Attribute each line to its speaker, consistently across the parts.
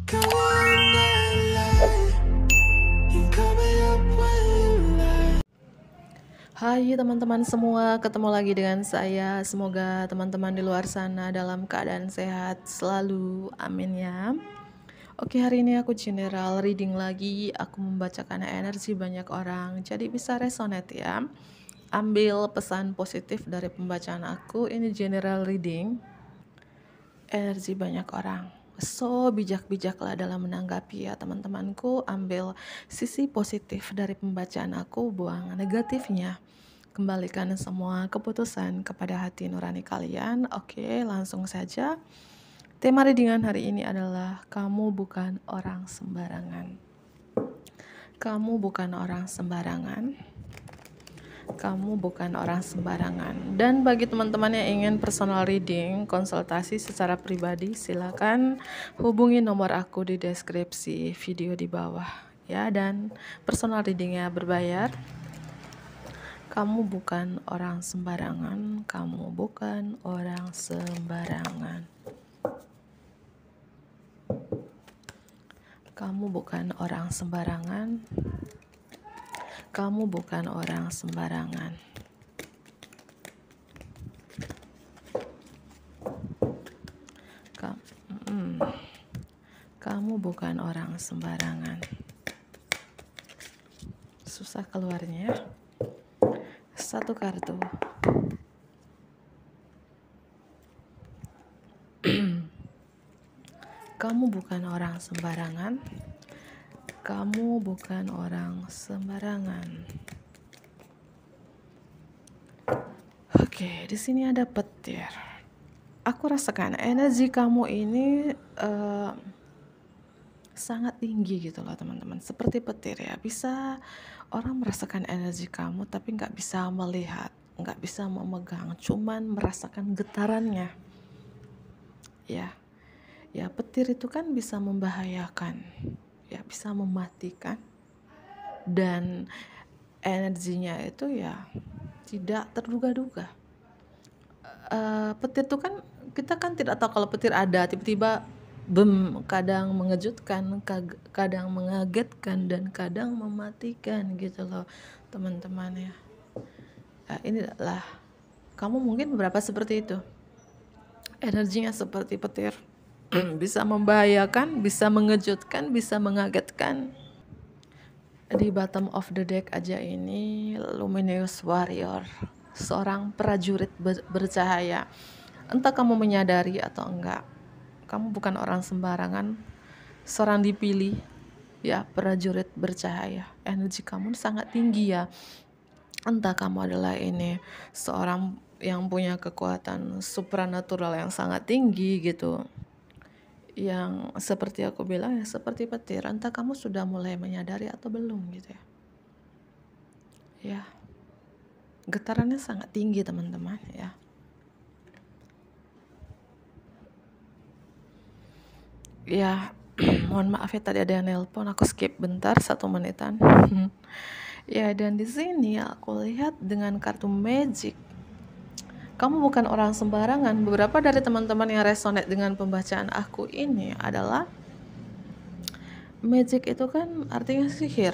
Speaker 1: Hai teman-teman semua, ketemu lagi dengan saya. Semoga teman-teman di luar sana dalam keadaan sehat selalu, amin ya. Oke, hari ini aku general reading lagi. Aku membacakan energi banyak orang, jadi bisa resonate ya. Ambil pesan positif dari pembacaan aku. Ini general reading, energi banyak orang. So, bijak-bijaklah dalam menanggapi ya teman-temanku. Ambil sisi positif dari pembacaan aku, buang negatifnya. Kembalikan semua keputusan kepada hati nurani kalian. Oke, langsung saja. Tema readingan hari ini adalah kamu bukan orang sembarangan. Kamu bukan orang sembarangan. Kamu bukan orang sembarangan. Dan bagi teman-teman yang ingin personal reading, konsultasi secara pribadi, silakan hubungi nomor aku di deskripsi video di bawah ya. Dan personal readingnya berbayar. Kamu bukan orang sembarangan. Kamu bukan orang sembarangan. Kamu bukan orang sembarangan. Kamu bukan orang sembarangan. Kamu bukan orang sembarangan. Susah keluarnya. Satu kartu. Kamu bukan orang sembarangan. Kamu bukan orang sembarangan. Oke, di sini ada petir. Aku rasakan energi kamu ini sangat tinggi gitu loh teman-teman. Seperti petir ya. Bisa orang merasakan energi kamu tapi nggak bisa melihat, nggak bisa memegang, cuman merasakan getarannya. Ya, petir itu kan bisa membahayakan. Ya, bisa mematikan, dan energinya itu ya tidak terduga-duga. Petir itu kan kita kan tidak tahu kalau petir ada, tiba-tiba kadang mengejutkan, kadang mengagetkan, dan kadang mematikan gitu loh teman-teman ya. Ini adalah kamu mungkin beberapa seperti itu, energinya seperti petir. Bisa membahayakan, bisa mengejutkan, bisa mengagetkan. Di bottom of the deck aja ini Luminous Warrior, seorang prajurit bercahaya. Entah kamu menyadari atau enggak, kamu bukan orang sembarangan, seorang dipilih ya, prajurit bercahaya. Energi kamu sangat tinggi ya. Entah kamu adalah ini seorang yang punya kekuatan supranatural yang sangat tinggi gitu, yang seperti aku bilang ya, seperti petir. Entah kamu sudah mulai menyadari atau belum gitu ya. Getarannya sangat tinggi teman-teman ya. Mohon maaf ya, tadi ada yang nelpon, aku skip bentar 1 menitan. Ya, dan di sini aku lihat dengan kartu magic. Kamu bukan orang sembarangan. Beberapa dari teman-teman yang resonate dengan pembacaan aku ini adalah magic itu kan artinya sihir.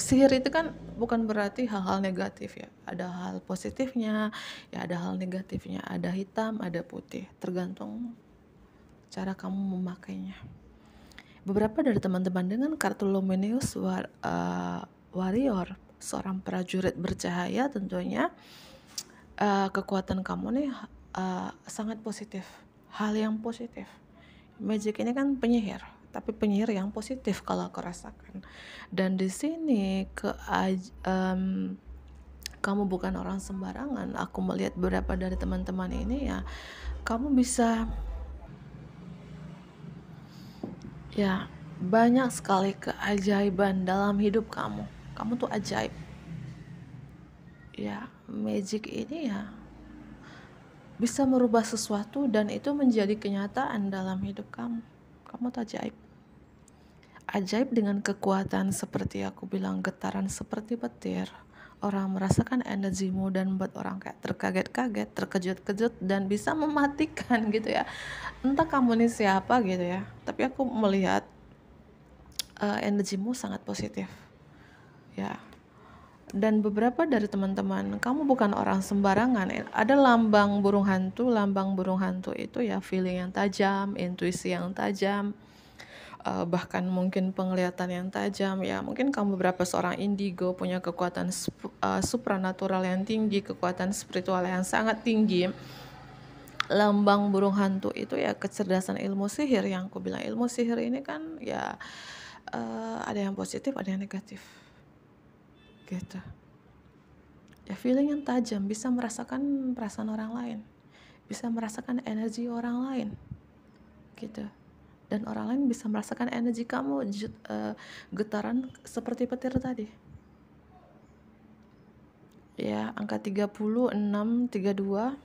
Speaker 1: Sihir itu kan bukan berarti hal-hal negatif ya. Ada hal positifnya, ya ada hal negatifnya. Ada hitam, ada putih. Tergantung cara kamu memakainya. Beberapa dari teman-teman dengan kartu Luminous Warrior, seorang prajurit bercahaya, tentunya kekuatan kamu nih sangat positif, hal yang positif. Magic ini kan penyihir, tapi penyihir yang positif kalau aku rasakan. Dan di sini kamu bukan orang sembarangan. Aku melihat beberapa dari teman-teman ini ya, kamu bisa ya, banyak sekali keajaiban dalam hidup kamu. Kamu tuh ajaib. Ya, magic ini ya bisa merubah sesuatu dan itu menjadi kenyataan dalam hidup kamu. Kamu tuh ajaib. Ajaib dengan kekuatan seperti aku bilang, getaran seperti petir. Orang merasakan energimu dan membuat orang kayak terkaget-kaget, terkejut-kejut, dan bisa mematikan gitu ya. Entah kamu ini siapa gitu ya, tapi aku melihat energimu sangat positif, ya. Dan beberapa dari teman-teman, kamu bukan orang sembarangan. Ada lambang burung hantu. Lambang burung hantu itu ya feeling yang tajam, intuisi yang tajam, bahkan mungkin penglihatan yang tajam. Ya mungkin kamu beberapa seorang indigo punya kekuatan supranatural yang tinggi, kekuatan spiritual yang sangat tinggi. Lambang burung hantu itu ya kecerdasan ilmu sihir. Yang aku bilang ilmu sihir ini kan ya ada yang positif, ada yang negatif, gitu. Ya feeling yang tajam, bisa merasakan perasaan orang lain, bisa merasakan energi orang lain, gitu. Dan orang lain bisa merasakan energi kamu, getaran seperti petir tadi. Ya, angka 30, 6, 32,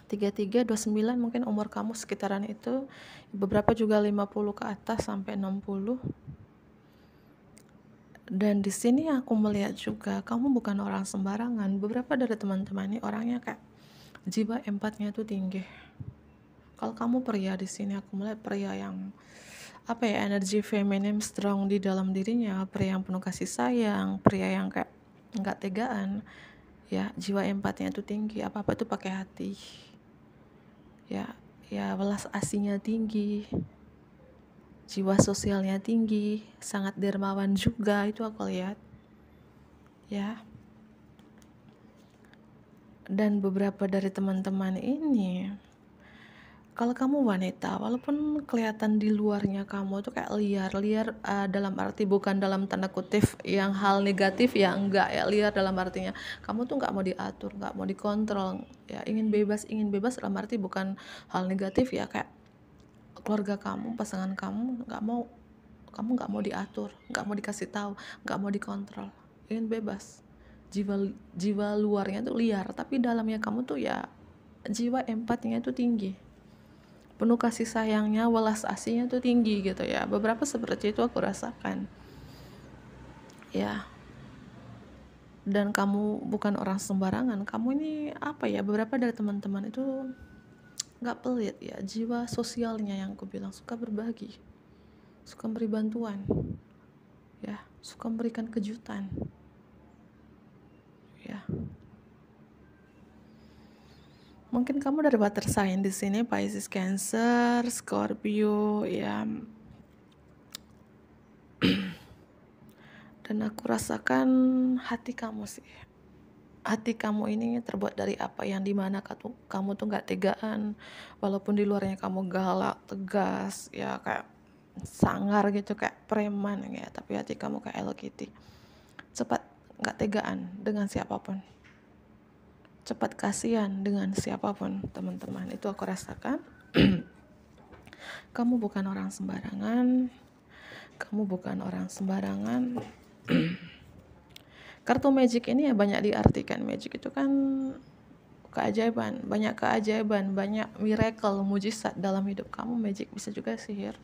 Speaker 1: 33, 29 mungkin umur kamu sekitaran itu. Beberapa juga 50 ke atas sampai 60. Dan di sini aku melihat juga kamu bukan orang sembarangan. Beberapa dari teman-teman ini orangnya kayak jiwa empatnya itu tinggi. Kalau kamu pria di sini, aku melihat pria yang energi feminim strong di dalam dirinya, pria yang penuh kasih sayang, pria yang kayak nggak tegaan, ya jiwa empatnya itu tinggi, apa itu pakai hati, ya welas asihnya tinggi, jiwa sosialnya tinggi, sangat dermawan juga, itu aku lihat, ya. Dan beberapa dari teman-teman ini, kalau kamu wanita, walaupun kelihatan di luarnya kamu tuh kayak liar, dalam arti bukan dalam tanda kutip yang hal negatif, ya enggak, ya liar dalam artinya kamu tuh nggak mau diatur, nggak mau dikontrol, ya ingin bebas dalam arti bukan hal negatif, ya kayak keluarga kamu, pasangan kamu kamu nggak mau diatur, nggak mau dikasih tahu, nggak mau dikontrol, ingin bebas. Jiwa luarnya tuh liar, tapi dalamnya kamu tuh ya jiwa empatinya itu tinggi, penuh kasih sayangnya, welas asihnya tuh tinggi gitu ya. Beberapa seperti itu aku rasakan, ya. Dan kamu bukan orang sembarangan. Kamu ini beberapa dari teman-teman itu nggak pelit, ya, jiwa sosialnya yang aku bilang, suka berbagi, suka memberi bantuan, ya, suka memberikan kejutan, ya. Mungkin kamu dari water sign di sini, Pisces, Cancer, Scorpio, ya. Dan aku rasakan hati kamu sih. Hati kamu ini terbuat dari apa yang dimana kamu tuh nggak tegaan, walaupun di luarnya kamu galak, tegas, ya kayak sangar gitu, kayak preman ya, tapi hati kamu kayak Hello Kitty, cepat nggak tegaan dengan siapapun, cepat kasihan dengan siapapun, teman-teman. Itu aku rasakan. Kamu bukan orang sembarangan. Kartu magic ini ya banyak diartikan. Magic itu kan keajaiban, banyak miracle, mujizat dalam hidup kamu. Magic bisa juga sihir,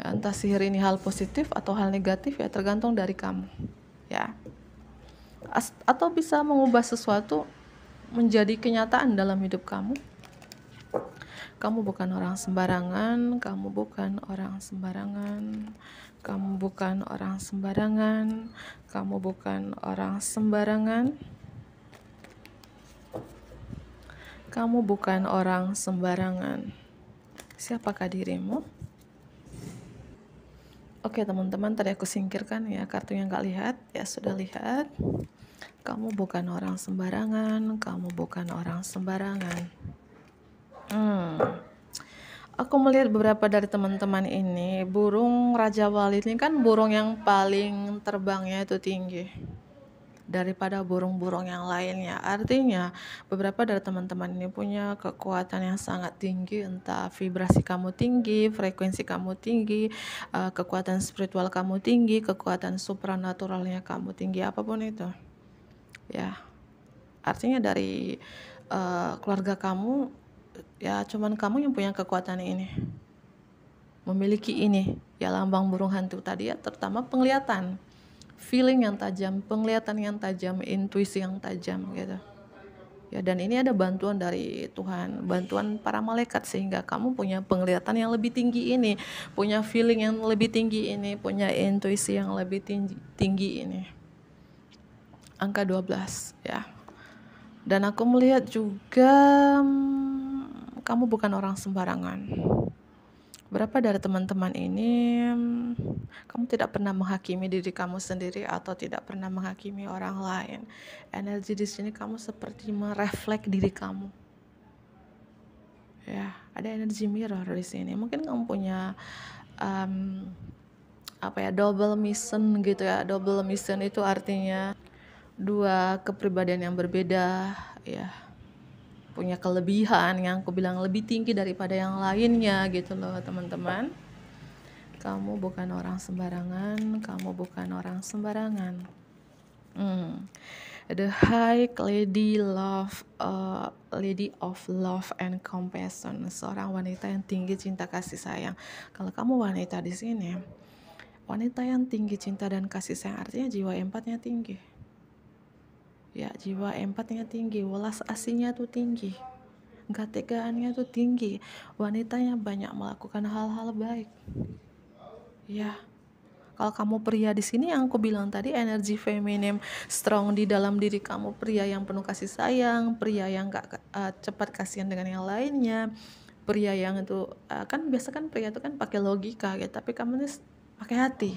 Speaker 1: ya, entah sihir ini hal positif atau hal negatif, ya tergantung dari kamu, ya. Atau bisa mengubah sesuatu menjadi kenyataan dalam hidup kamu. Kamu bukan orang sembarangan. Kamu bukan orang sembarangan. Kamu bukan orang sembarangan. Kamu bukan orang sembarangan. Kamu bukan orang sembarangan. Siapakah dirimu? Oke teman-teman, tadi aku singkirkan ya kartu yang gak lihat, ya sudah lihat. Kamu bukan orang sembarangan. Kamu bukan orang sembarangan. Aku melihat beberapa dari teman-teman ini, burung Raja Wali ini kan burung yang paling terbangnya itu tinggi daripada burung-burung yang lainnya. Artinya beberapa dari teman-teman ini punya kekuatan yang sangat tinggi, entah vibrasi kamu tinggi, frekuensi kamu tinggi, kekuatan spiritual kamu tinggi, kekuatan supranaturalnya kamu tinggi, apapun itu, ya. Artinya dari keluarga kamu, ya cuman kamu yang punya kekuatan ini, memiliki ini, ya lambang burung hantu tadi, ya terutama penglihatan, feeling yang tajam, penglihatan yang tajam, intuisi yang tajam gitu, Ya, dan ini ada bantuan dari Tuhan, bantuan para malaikat, sehingga kamu punya penglihatan yang lebih tinggi ini, punya feeling yang lebih tinggi ini, punya intuisi yang lebih tinggi ini. Angka 12 ya. Dan aku melihat juga kamu bukan orang sembarangan. Berapa dari teman-teman ini kamu tidak pernah menghakimi diri kamu sendiri atau tidak pernah menghakimi orang lain. Energi di sini kamu seperti mereflek diri kamu. Ya, ada energi mirror di sini. Mungkin kamu punya double mission gitu ya. Double mission itu artinya dua kepribadian yang berbeda ya. Punya kelebihan yang aku bilang lebih tinggi daripada yang lainnya gitu loh teman-teman. Kamu bukan orang sembarangan, kamu bukan orang sembarangan. The High Lady Lady of Love and Compassion, seorang wanita yang tinggi cinta kasih sayang. Kalau kamu wanita di sini, wanita yang tinggi cinta dan kasih sayang artinya jiwa empatnya tinggi. Ya, jiwa empatnya tinggi, welas asihnya tuh tinggi. Gak tegaannya tuh tinggi. Wanita yang banyak melakukan hal-hal baik. Ya, kalau kamu pria di sini yang aku bilang tadi, energi feminim strong di dalam diri kamu, pria yang penuh kasih sayang, pria yang gak cepat kasihan dengan yang lainnya, pria yang itu kan biasa kan pria itu kan pakai logika ya, tapi kamu ini pakai hati.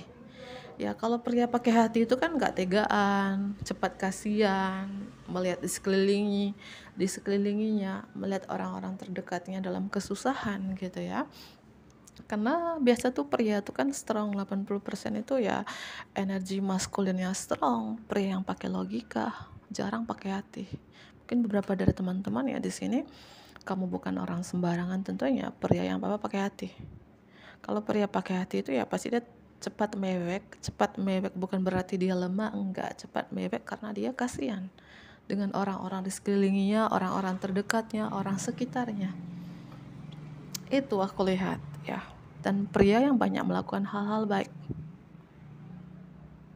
Speaker 1: Ya, kalau pria pakai hati itu kan gak tegaan, cepat kasihan, melihat di sekelilinginya, melihat orang-orang terdekatnya dalam kesusahan gitu ya. Karena biasa tuh pria tuh kan strong, 80% itu ya energi maskulinnya strong, pria yang pakai logika, jarang pakai hati. Mungkin beberapa dari teman-teman ya di sini, kamu bukan orang sembarangan tentunya, pria yang pakai hati. Kalau pria pakai hati itu ya pasti dia cepat mewek bukan berarti dia lemah, enggak, cepat mewek karena dia kasihan dengan orang-orang di sekelilinginya, orang-orang terdekatnya, orang sekitarnya. Itu aku lihat ya. Dan pria yang banyak melakukan hal-hal baik.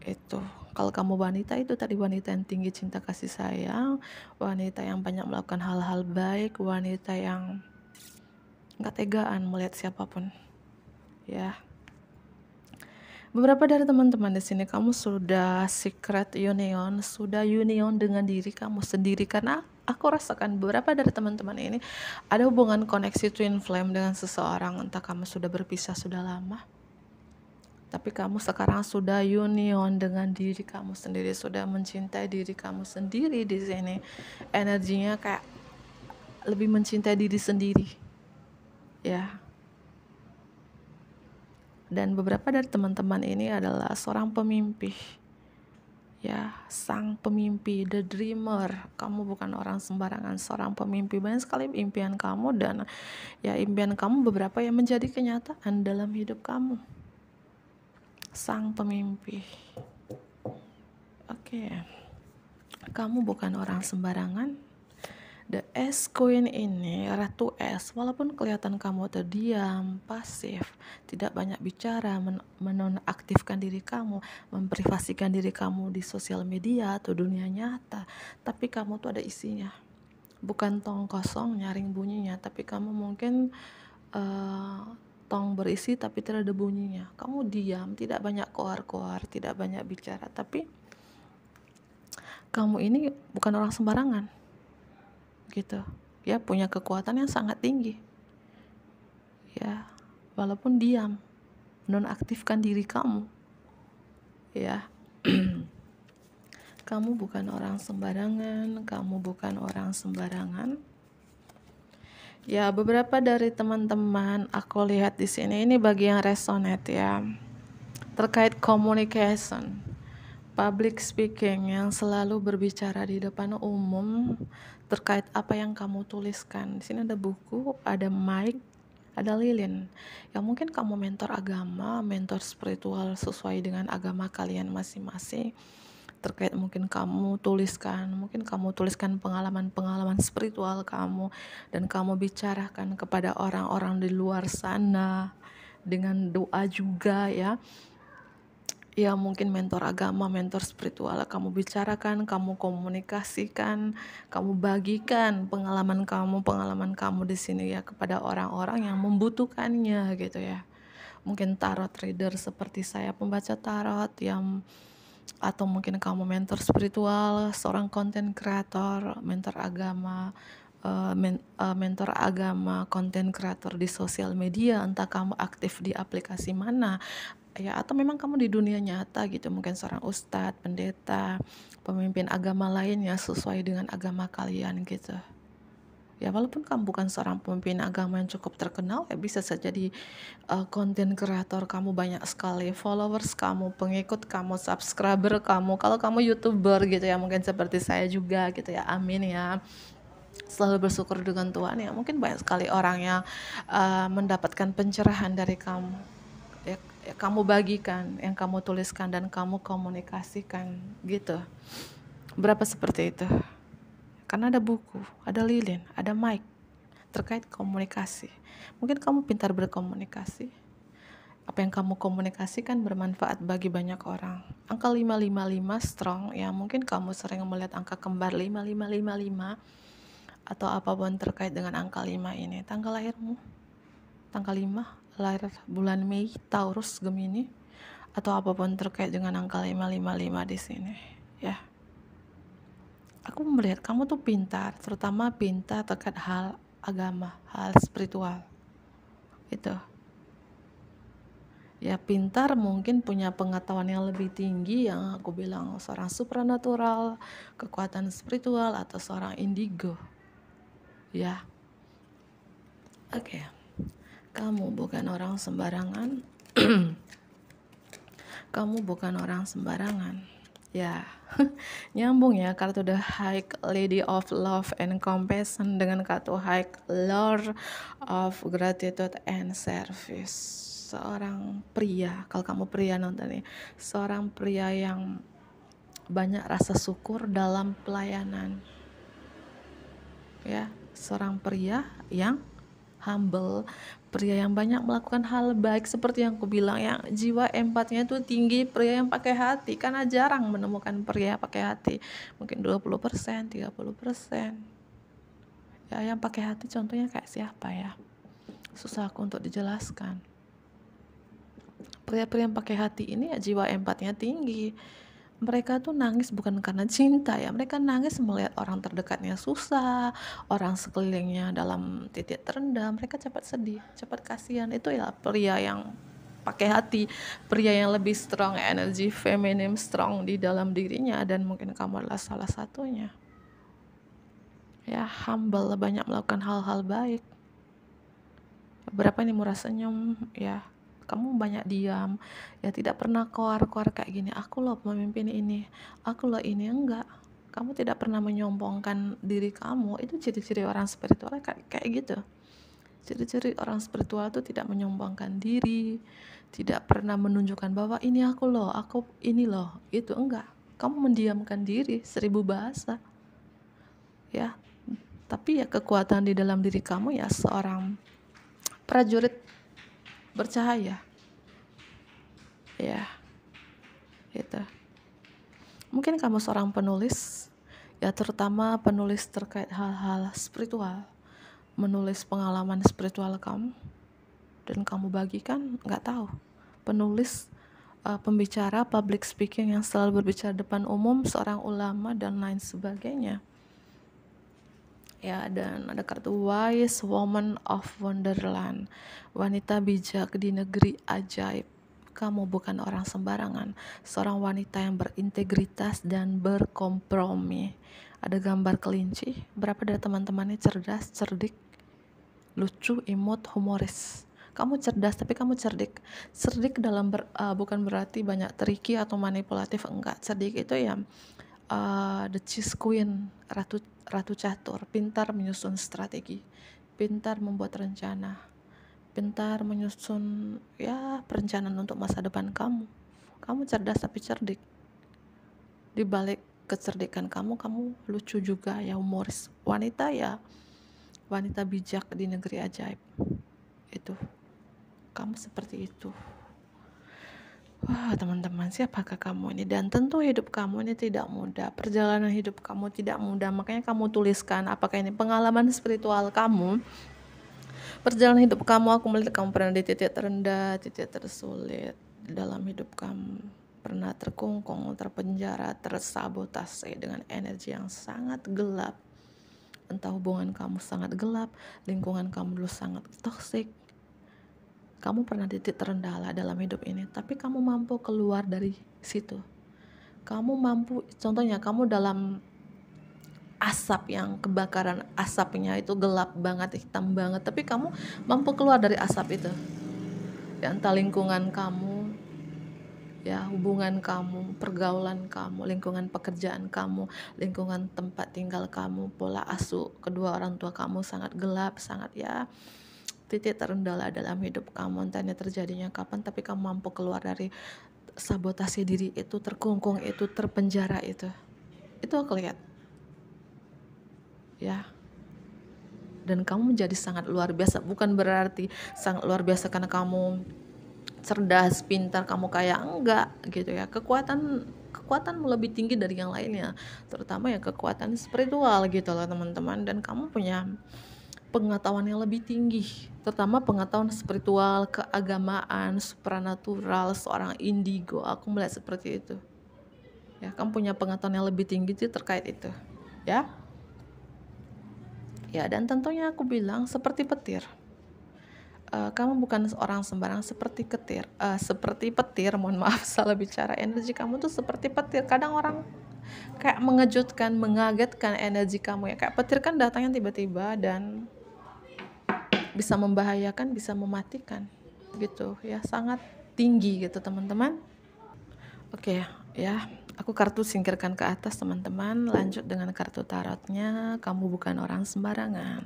Speaker 1: Itu kalau kamu wanita itu tadi, wanita yang tinggi cinta kasih sayang, wanita yang banyak melakukan hal-hal baik, wanita yang gak tegaan melihat siapapun ya. Beberapa dari teman-teman di sini kamu sudah secret union, sudah union dengan diri kamu sendiri, karena aku rasakan beberapa dari teman-teman ini ada hubungan koneksi twin flame dengan seseorang, entah kamu sudah berpisah sudah lama, tapi kamu sekarang sudah union dengan diri kamu sendiri, sudah mencintai diri kamu sendiri di sini. Energinya kayak lebih mencintai diri sendiri ya. Dan beberapa dari teman-teman ini adalah seorang pemimpi ya, sang pemimpi, the dreamer. Kamu bukan orang sembarangan, seorang pemimpi. Banyak sekali impian kamu, dan ya impian kamu beberapa yang menjadi kenyataan dalam hidup kamu. Sang pemimpi. Oke. Kamu bukan orang sembarangan. The S Queen ini, Ratu S, walaupun kelihatan kamu terdiam, pasif, tidak banyak bicara, menonaktifkan diri kamu, memprivasikan diri kamu di sosial media atau dunia nyata, tapi kamu tuh ada isinya. Bukan tong kosong nyaring bunyinya, tapi kamu mungkin tong berisi tapi tidak ada bunyinya. Kamu diam, tidak banyak koar-koar, tidak banyak bicara, tapi kamu ini bukan orang sembarangan gitu ya, punya kekuatan yang sangat tinggi ya, walaupun diam, nonaktifkan diri kamu ya. Kamu bukan orang sembarangan, kamu bukan orang sembarangan ya. Beberapa dari teman-teman aku lihat di sini, ini bagi yang resonate ya, terkait communication, public speaking, yang selalu berbicara di depan umum terkait apa yang kamu tuliskan. Di sini ada buku, ada mic, ada lilin. Yang mungkin kamu mentor agama, mentor spiritual sesuai dengan agama kalian masing-masing. Terkait mungkin kamu tuliskan pengalaman-pengalaman spiritual kamu, dan kamu bicarakan kepada orang-orang di luar sana dengan doa juga ya. ya mungkin mentor agama, mentor spiritual, kamu bicarakan, kamu komunikasikan, kamu bagikan pengalaman kamu di sini ya kepada orang-orang yang membutuhkannya gitu ya. Mungkin tarot reader seperti saya, pembaca tarot yang, atau mungkin kamu mentor spiritual, seorang konten kreator, mentor agama, mentor agama, konten kreator di sosial media, entah kamu aktif di aplikasi mana ya, atau memang kamu di dunia nyata gitu, mungkin seorang ustadz, pendeta, pemimpin agama lainnya sesuai dengan agama kalian gitu ya. Walaupun kamu bukan seorang pemimpin agama yang cukup terkenal ya, bisa saja di konten kreator kamu banyak sekali followers kamu, pengikut kamu, subscriber kamu. Kalau kamu youtuber gitu ya, mungkin seperti saya juga gitu ya, amin ya, selalu bersyukur dengan Tuhan ya, mungkin banyak sekali orang yang mendapatkan pencerahan dari kamu ya, kamu bagikan, yang kamu tuliskan dan kamu komunikasikan gitu. Berapa seperti itu? Karena ada buku, ada lilin, ada mic terkait komunikasi. Mungkin kamu pintar berkomunikasi. Apa yang kamu komunikasikan bermanfaat bagi banyak orang. Angka 555 strong ya, mungkin kamu sering melihat angka kembar 5555 atau apapun terkait dengan angka 5 ini. Tanggal lahirmu, tanggal 5, lahir bulan Mei, Taurus, Gemini, atau apapun terkait dengan angka 555 di sini ya. Aku melihat kamu tuh pintar, terutama pintar terkait hal agama, hal spiritual itu ya. Pintar mungkin punya pengetahuan yang lebih tinggi, yang aku bilang seorang supranatural, kekuatan spiritual, atau seorang indigo ya. Oke. Kamu bukan orang sembarangan. Kamu bukan orang sembarangan ya. Nyambung ya, kartu The High Lady of Love and Compassion dengan kartu High Lord of Gratitude and Service. Seorang pria, kalau kamu pria nonton nih, seorang pria yang banyak rasa syukur dalam pelayanan ya. Seorang pria yang humble, pria yang banyak melakukan hal baik, seperti yang aku bilang ya, jiwa empatnya itu tinggi, pria yang pakai hati. Karena jarang menemukan pria pakai hati, mungkin 20%, 30% ya yang pakai hati. Contohnya kayak siapa ya, susah aku untuk dijelaskan. Pria-pria yang pakai hati ini ya jiwa empatnya tinggi. Mereka tuh nangis bukan karena cinta ya, mereka nangis melihat orang terdekatnya susah, orang sekelilingnya dalam titik terendah, mereka cepat sedih, cepat kasihan. Itu ya pria yang pakai hati, pria yang lebih strong, energi feminim strong di dalam dirinya, dan mungkin kamu adalah salah satunya ya. Humble, banyak melakukan hal-hal baik. Berapa ini murah senyum ya, kamu banyak diam ya, tidak pernah koar-koar kayak gini, aku loh pemimpin ini, aku loh ini. Enggak, kamu tidak pernah menyombongkan diri kamu. Itu ciri-ciri orang spiritual kayak gitu. Ciri-ciri orang spiritual itu tidak menyombongkan diri, tidak pernah menunjukkan bahwa ini aku loh, aku ini loh, itu enggak. Kamu mendiamkan diri 1000 bahasa ya. Tapi ya kekuatan di dalam diri kamu ya, seorang prajurit bercahaya ya. Itu mungkin kamu seorang penulis ya, terutama penulis terkait hal-hal spiritual, menulis pengalaman spiritual kamu dan kamu bagikan. Nggak tahu, penulis, pembicara, public speaking yang selalu berbicara depan umum, seorang ulama dan lain sebagainya ya. Dan ada kartu Wise Woman of Wonderland, wanita bijak di negeri ajaib. Kamu bukan orang sembarangan, seorang wanita yang berintegritas dan berkompromi. Ada gambar kelinci. Berapa dari teman-temannya cerdas, cerdik, lucu, imut, humoris? Kamu cerdas, tapi kamu cerdik. Cerdik dalam bukan berarti banyak triki atau manipulatif, enggak. Cerdik itu ya the cheese queen, ratu catur, pintar menyusun strategi, pintar membuat rencana, pintar menyusun ya perencanaan untuk masa depan kamu. Kamu cerdas tapi cerdik. Di balik kecerdikan kamu lucu juga ya, humoris. Wanita ya, wanita bijak di negeri ajaib. Itu kamu seperti itu. Wah, teman-teman, siapakah kamu ini? Dan tentu hidup kamu ini tidak mudah. Perjalanan hidup kamu tidak mudah. Makanya kamu tuliskan apakah ini pengalaman spiritual kamu. Perjalanan hidup kamu, aku melihat kamu pernah di titik terendah, titik tersulit dalam hidup kamu. Pernah terkungkung, terpenjara, tersabotase dengan energi yang sangat gelap. Entah hubungan kamu sangat gelap, lingkungan kamu dulu sangat toksik. Kamu pernah di titik terendah lah dalam hidup ini, tapi kamu mampu keluar dari situ. Kamu mampu, contohnya kamu dalam asap yang kebakaran, asapnya itu gelap banget, hitam banget, tapi kamu mampu keluar dari asap itu. Ya, entah lingkungan kamu, ya hubungan kamu, pergaulan kamu, lingkungan pekerjaan kamu, lingkungan tempat tinggal kamu, pola asuh kedua orang tua kamu sangat gelap, sangat ya titik terendah lah dalam hidup kamu. Entah ini terjadinya kapan, tapi kamu mampu keluar dari sabotase diri itu, terkungkung itu, terpenjara itu aku lihat ya. Dan kamu menjadi sangat luar biasa, bukan berarti sangat luar biasa karena kamu cerdas, pintar, kamu kaya, enggak gitu ya. Kekuatanmu lebih tinggi dari yang lainnya, terutama ya kekuatan spiritual gitu loh teman-teman. Dan kamu punya pengetahuan yang lebih tinggi, terutama pengetahuan spiritual, keagamaan, supranatural, seorang indigo. Aku melihat seperti itu ya. Kamu punya pengetahuan yang lebih tinggi itu terkait itu ya. Dan tentunya aku bilang seperti petir. Kamu bukan orang sembarang, seperti petir, mohon maaf salah bicara. Energi kamu tuh seperti petir. Kadang orang kayak mengejutkan, mengagetkan energi kamu ya. Kayak petir kan datangnya tiba-tiba dan bisa membahayakan, bisa mematikan gitu ya, sangat tinggi gitu teman-teman. Oke ya, aku kartu singkirkan ke atas teman-teman. Lanjut dengan kartu tarotnya. Kamu bukan orang sembarangan.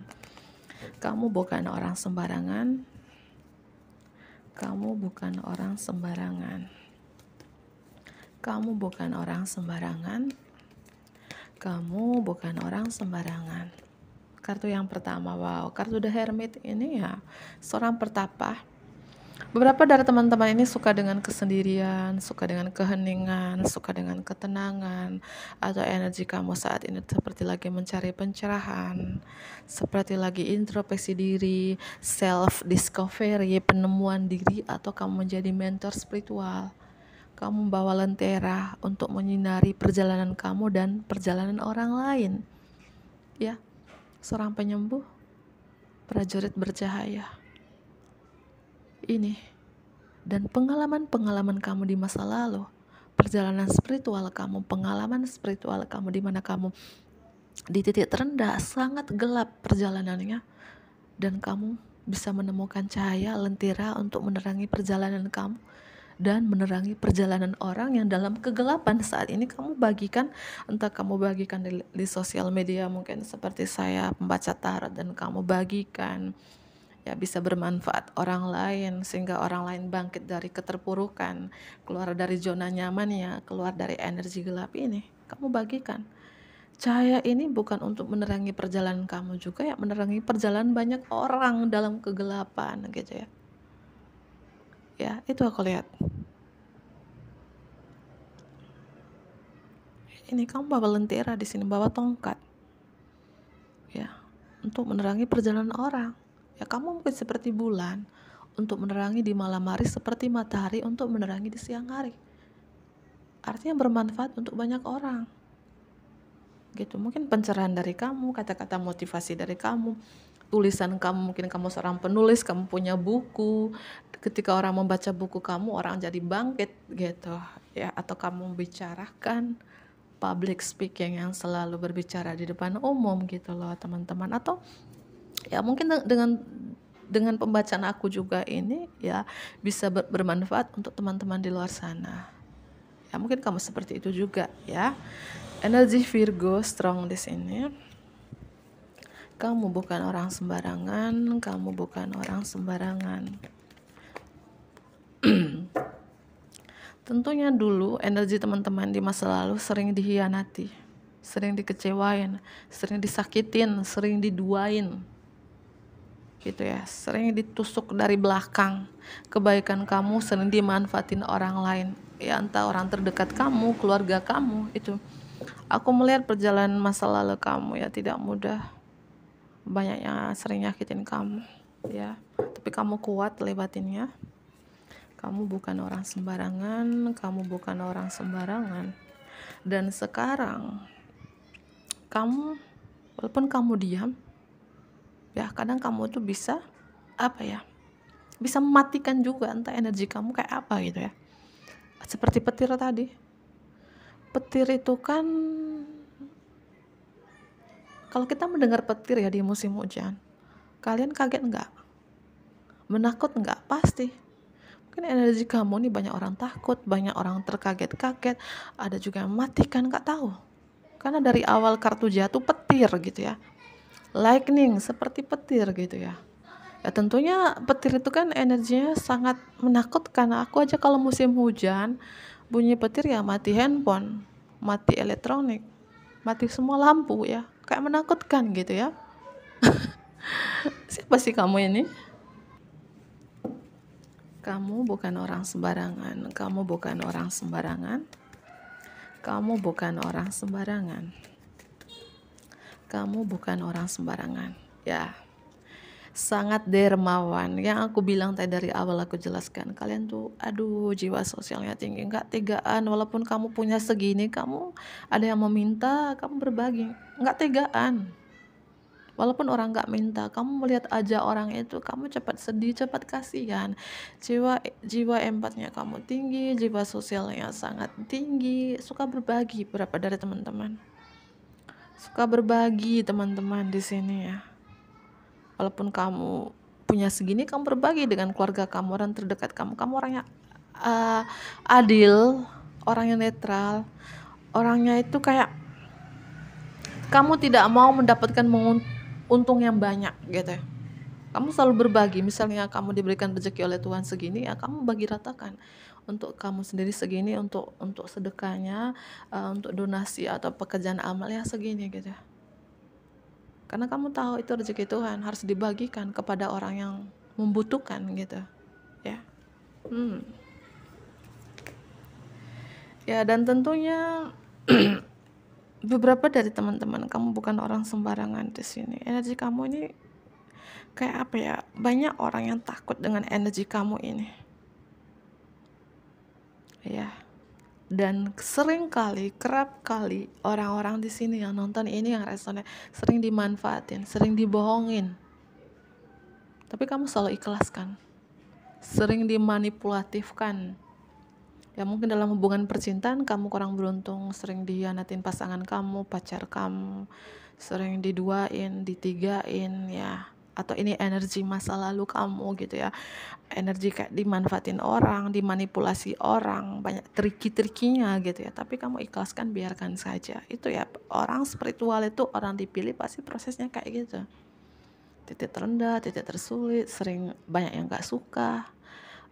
Speaker 1: Kamu bukan orang sembarangan. Kamu bukan orang sembarangan. Kamu bukan orang sembarangan. Kamu bukan orang sembarangan. Kartu yang pertama, wow, kartu The Hermit ini ya, seorang pertapa. Beberapa dari teman-teman ini suka dengan kesendirian, suka dengan keheningan, suka dengan ketenangan, atau energi kamu saat ini seperti lagi mencari pencerahan, seperti lagi introspeksi diri, self discovery, penemuan diri, atau kamu menjadi mentor spiritual. Kamu membawa lentera untuk menyinari perjalanan kamu dan perjalanan orang lain. Ya, seorang penyembuh, prajurit bercahaya. Ini dan pengalaman-pengalaman kamu di masa lalu, perjalanan spiritual kamu, pengalaman spiritual kamu di mana kamu di titik terendah, sangat gelap perjalanannya, dan kamu bisa menemukan cahaya lentera untuk menerangi perjalanan kamu dan menerangi perjalanan orang yang dalam kegelapan saat ini kamu bagikan. Entah kamu bagikan di sosial media mungkin seperti saya, pembaca tarot, dan kamu bagikan ya, bisa bermanfaat orang lain sehingga orang lain bangkit dari keterpurukan, keluar dari zona nyamannya, keluar dari energi gelap ini. Kamu bagikan cahaya ini bukan untuk menerangi perjalanan kamu juga ya, menerangi perjalanan banyak orang dalam kegelapan gitu ya. Ya, itu aku lihat. Ini kamu bawa lentera di sini, bawa tongkat. Ya, untuk menerangi perjalanan orang. Ya, kamu mungkin seperti bulan untuk menerangi di malam hari, seperti matahari untuk menerangi di siang hari. Artinya bermanfaat untuk banyak orang. Gitu, mungkin pencerahan dari kamu, kata-kata motivasi dari kamu, tulisan kamu, mungkin kamu seorang penulis, kamu punya buku. Ketika orang membaca buku kamu, orang jadi bangkit gitu ya. Atau kamu membicarakan public speaking yang selalu berbicara di depan umum gitu loh teman-teman. Atau ya mungkin dengan pembacaan aku juga ini ya bisa bermanfaat untuk teman-teman di luar sana. Ya mungkin kamu seperti itu juga ya. Energi Virgo strong di sini. Kamu bukan orang sembarangan, kamu bukan orang sembarangan. Tentunya dulu energi teman-teman di masa lalu sering dihianati, sering dikecewain, sering disakitin, sering diduain. gitu ya, sering ditusuk dari belakang. Kebaikan kamu sering dimanfaatin orang lain, ya entah orang terdekat kamu, keluarga kamu itu. Aku melihat perjalanan masa lalu kamu ya tidak mudah, banyak yang sering nyakitin kamu ya, tapi kamu kuat lewatinnya. Kamu bukan orang sembarangan, kamu bukan orang sembarangan. Dan sekarang kamu, walaupun kamu diam ya, kadang kamu tuh bisa bisa mematikan juga entah energi kamu kayak apa gitu ya. Seperti petir tadi. Petir itu kan, kalau kita mendengar petir ya di musim hujan, kalian kaget nggak? Menakut nggak? Pasti. Mungkin energi kamu nih banyak orang takut, banyak orang terkaget-kaget, ada juga yang matikan, nggak tahu. Karena dari awal kartu jatuh petir gitu ya. Lightning seperti petir gitu ya. Ya tentunya petir itu kan energinya sangat menakutkan. Aku aja kalau musim hujan bunyi petir ya mati handphone, mati elektronik, mati semua lampu ya. Kayak menakutkan gitu ya. Siapa sih kamu ini? Kamu bukan orang sembarangan. Kamu bukan orang sembarangan. Kamu bukan orang sembarangan. Kamu bukan orang sembarangan. Ya. Sangat dermawan. Yang aku bilang tadi dari awal aku jelaskan, kalian tuh aduh jiwa sosialnya tinggi, nggak tegaan. Walaupun kamu punya segini, kamu ada yang meminta, kamu berbagi, nggak tegaan. Walaupun orang nggak minta, kamu melihat aja orang itu, kamu cepat sedih, cepat kasihan. Jiwa empatnya kamu tinggi, jiwa sosialnya sangat tinggi, suka berbagi. Berapa dari teman-teman suka berbagi, teman-teman di sini ya. Walaupun kamu punya segini, kamu berbagi dengan keluarga kamu, orang terdekat kamu. Kamu orangnya adil, orangnya netral, orangnya itu kayak kamu tidak mau mendapatkan untung yang banyak gitu. Kamu selalu berbagi. Misalnya kamu diberikan rezeki oleh Tuhan segini, ya kamu bagi ratakan. Untuk kamu sendiri segini, untuk sedekahnya, untuk donasi atau pekerjaan amal ya segini gitu. Karena kamu tahu itu rezeki Tuhan harus dibagikan kepada orang yang membutuhkan gitu ya. Ya, dan tentunya beberapa dari teman-teman kamu bukan orang sembarangan di sini. Energi kamu ini kayak apa ya? Banyak orang yang takut dengan energi kamu ini. Ya. Dan kerap kali orang-orang di sini yang nonton ini, yang responnya sering dimanfaatin, sering dibohongin. Tapi kamu selalu ikhlaskan. Sering dimanipulatifkan. Ya mungkin dalam hubungan percintaan kamu kurang beruntung, sering dihianatin pasangan kamu, pacar kamu, sering diduain, ditigain ya. Atau ini energi masa lalu kamu gitu ya. Energi kayak dimanfaatin orang, dimanipulasi orang, banyak triki-trikinya gitu ya. Tapi kamu ikhlaskan, biarkan saja. Itu ya, orang spiritual itu orang dipilih pasti prosesnya kayak gitu. Titik terendah, titik tersulit, sering banyak yang gak suka.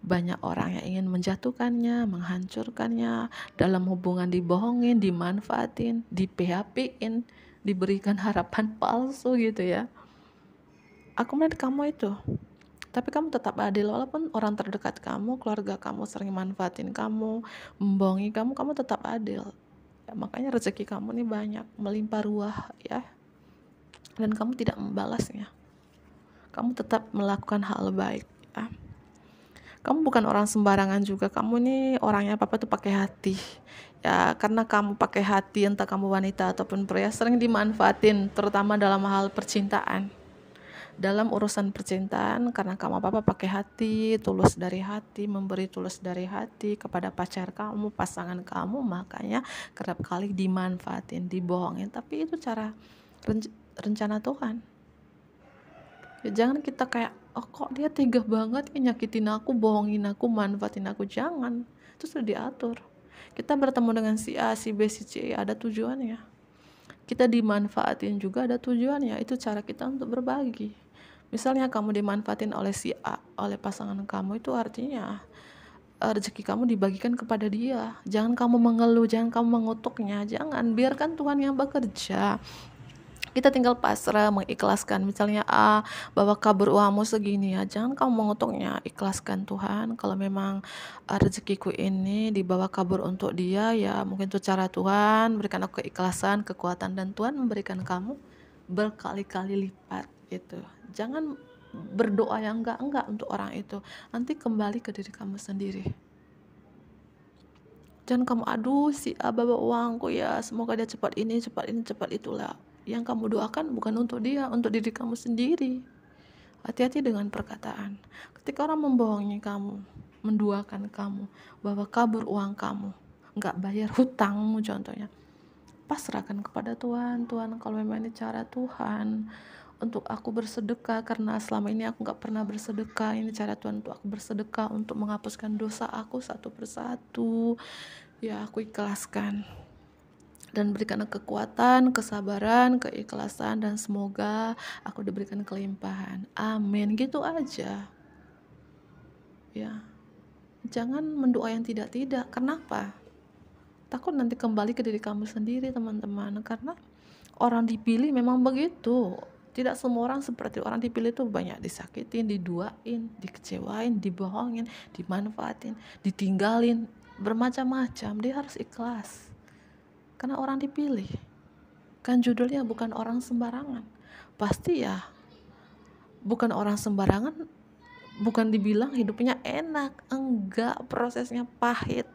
Speaker 1: Banyak orang yang ingin menjatuhkannya, menghancurkannya, dalam hubungan dibohongin, dimanfaatin, di PHP-in, diberikan harapan palsu gitu ya. Aku melihat kamu itu, tapi kamu tetap adil. Walaupun orang terdekat kamu, keluarga kamu sering manfaatin kamu, membohongi kamu, kamu tetap adil ya. Makanya rezeki kamu nih banyak, melimpah ruah ya. Dan kamu tidak membalasnya. Kamu tetap melakukan hal baik ya. Kamu bukan orang sembarangan juga. Kamu nih orangnya apa tuh pakai hati ya. Karena kamu pakai hati, entah kamu wanita ataupun pria, sering dimanfaatin, terutama dalam hal percintaan. Dalam urusan percintaan, karena kamu apa pakai hati, tulus dari hati, memberi tulus dari hati kepada pacar kamu, pasangan kamu, makanya kerap kali dimanfaatin, dibohongin. Tapi itu cara rencana Tuhan ya. Jangan kita kayak, oh kok dia tega banget ya, nyakitin aku, bohongin aku, manfaatin aku. Jangan, itu sudah diatur. Kita bertemu dengan si A, si B, si C, ada tujuannya. Kita dimanfaatin juga ada tujuannya. Itu cara kita untuk berbagi. Misalnya kamu dimanfaatin oleh si A, oleh pasangan kamu, itu artinya rezeki kamu dibagikan kepada dia. Jangan kamu mengeluh, jangan kamu mengutuknya. Jangan, biarkan Tuhan yang bekerja. Kita tinggal pasrah, mengikhlaskan. Misalnya bahwa kabur uangmu segini ya, jangan kamu mengutungnya, ikhlaskan. Tuhan, kalau memang rezekiku ini dibawa kabur untuk dia, ya mungkin itu cara Tuhan, berikan aku keikhlasan, kekuatan, dan Tuhan memberikan kamu berkali-kali lipat gitu. Jangan berdoa yang enggak untuk orang itu, nanti kembali ke diri kamu sendiri. Jangan kamu, aduh si A bawa uangku ya, semoga dia cepat ini, cepat itulah. Yang kamu doakan bukan untuk dia, untuk diri kamu sendiri. Hati-hati dengan perkataan. Ketika orang membohongi kamu, menduakan kamu, bahwa kabur uang kamu, nggak bayar hutangmu contohnya, pasrahkan kepada Tuhan. Tuhan, kalau memang ini cara Tuhan untuk aku bersedekah, karena selama ini aku nggak pernah bersedekah, ini cara Tuhan untuk aku bersedekah, untuk menghapuskan dosa aku satu persatu, ya aku ikhlaskan. Dan berikan kekuatan, kesabaran, keikhlasan, dan semoga aku diberikan kelimpahan. Amin. Gitu aja. Ya. Jangan mendoa yang tidak-tidak. Kenapa? Takut nanti kembali ke diri kamu sendiri, teman-teman. Karena orang dipilih memang begitu. Tidak semua orang seperti orang dipilih itu banyak disakitin, diduain, dikecewain, dibohongin, dimanfaatin, ditinggalin, bermacam-macam. Dia harus ikhlas. Karena orang dipilih. Kan judulnya bukan orang sembarangan. Pasti ya, bukan orang sembarangan, bukan dibilang hidupnya enak. Enggak, prosesnya pahit.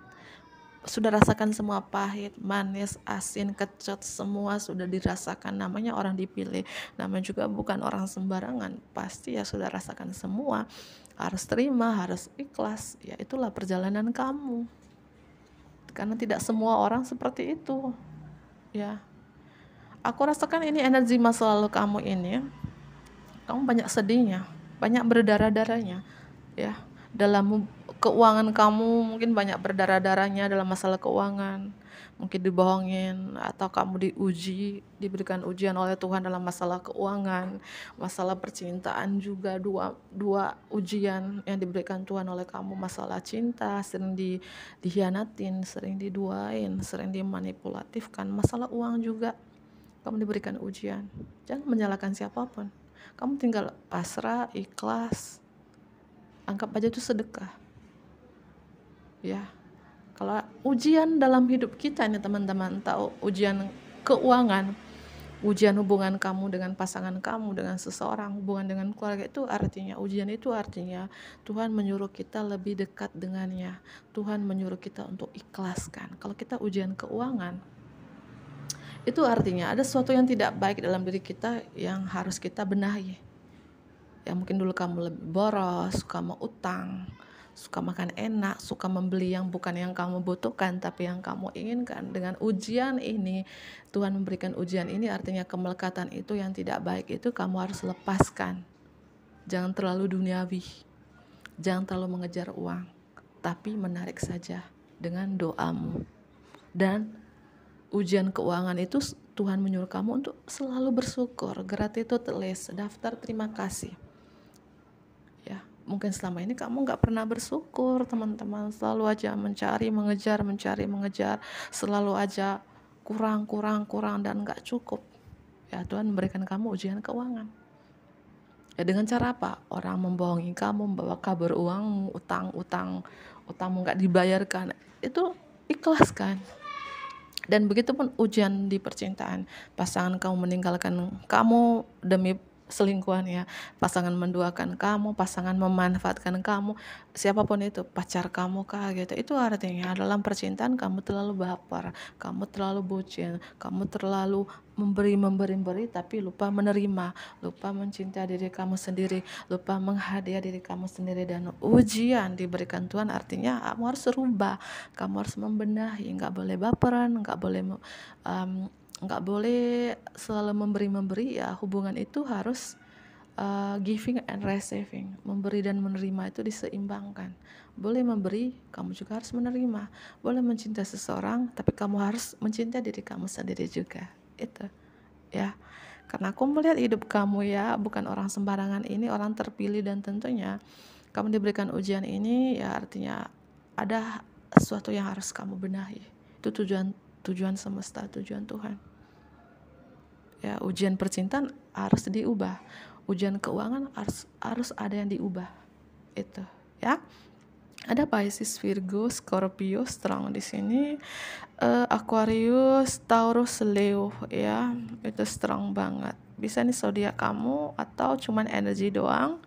Speaker 1: Sudah rasakan semua pahit, manis, asin, kecut, semua sudah dirasakan. Namanya orang dipilih. Namanya juga bukan orang sembarangan. Pasti ya sudah rasakan semua. Harus terima, harus ikhlas. Ya itulah perjalanan kamu. Karena tidak semua orang seperti itu. Ya. Aku rasakan ini energi masa lalu kamu ini, kamu banyak sedihnya, banyak berdarah-darahnya, ya. Dalam keuangan kamu mungkin banyak berdarah-darahnya dalam masalah keuangan, mungkin dibohongin, atau kamu diuji, diberikan ujian oleh Tuhan dalam masalah keuangan, masalah percintaan juga, dua ujian yang diberikan Tuhan oleh kamu. Masalah cinta, sering dihianatin, sering diduain, sering dimanipulatifkan. Masalah uang juga, kamu diberikan ujian. Jangan menyalahkan siapapun. Kamu tinggal pasrah, ikhlas. Anggap aja itu sedekah. Ya. Kalau ujian dalam hidup kita nih teman-teman, tahu ujian keuangan, ujian hubungan kamu dengan pasangan kamu, dengan seseorang, hubungan dengan keluarga, itu artinya, ujian itu artinya Tuhan menyuruh kita lebih dekat dengannya. Tuhan menyuruh kita untuk ikhlaskan. Kalau kita ujian keuangan, itu artinya ada sesuatu yang tidak baik dalam diri kita yang harus kita benahi. Ya mungkin dulu kamu lebih boros, suka mau utang, suka makan enak, suka membeli yang bukan yang kamu butuhkan tapi yang kamu inginkan. Dengan ujian ini, Tuhan memberikan ujian ini, artinya kemelekatan itu yang tidak baik itu kamu harus lepaskan. Jangan terlalu duniawi, jangan terlalu mengejar uang, tapi menarik saja dengan doamu. Dan ujian keuangan itu Tuhan menyuruh kamu untuk selalu bersyukur, gratitude list, daftar terima kasih. Ya, mungkin selama ini kamu nggak pernah bersyukur, teman-teman. Selalu aja mencari, mengejar, selalu aja kurang dan nggak cukup. Ya, Tuhan memberikan kamu ujian keuangan. Ya dengan cara apa? Orang membohongi kamu, membawa kabur uangmu, utangmu nggak dibayarkan. Itu ikhlaskan. Dan begitupun ujian di percintaan, pasangan kamu meninggalkan kamu demi selingkuhan ya, pasangan menduakan kamu, pasangan memanfaatkan kamu, siapapun itu, pacar kamu kah gitu. Itu artinya dalam percintaan kamu terlalu baper, kamu terlalu bucin, kamu terlalu memberi tapi lupa menerima, lupa mencintai diri kamu sendiri, lupa menghadiah diri kamu sendiri. Dan ujian diberikan Tuhan artinya kamu harus rubah, kamu harus membenahi, nggak boleh baperan, nggak boleh selalu memberi ya. Hubungan itu harus giving and receiving, memberi dan menerima itu diseimbangkan. Boleh memberi, kamu juga harus menerima. Boleh mencintai seseorang, tapi kamu harus mencintai diri kamu sendiri juga. Itu ya, karena aku melihat hidup kamu ya bukan orang sembarangan, ini orang terpilih, dan tentunya kamu diberikan ujian ini ya artinya ada sesuatu yang harus kamu benahi. Itu tujuan semesta, tujuan Tuhan ya. Ujian percintaan harus diubah, ujian keuangan harus ada yang diubah, itu ya. Ada Pisces, Virgo, Scorpio strong di sini, Aquarius, Taurus, Leo ya, itu strong banget. Bisa nih zodiak kamu, atau cuman energi doang,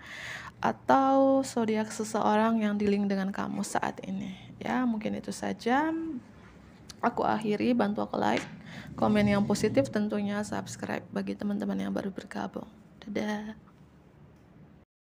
Speaker 1: atau zodiak seseorang yang dealing dengan kamu saat ini ya. Mungkin itu saja. Aku akhiri, bantu aku like, komen yang positif tentunya, subscribe bagi teman-teman yang baru bergabung. Dadah.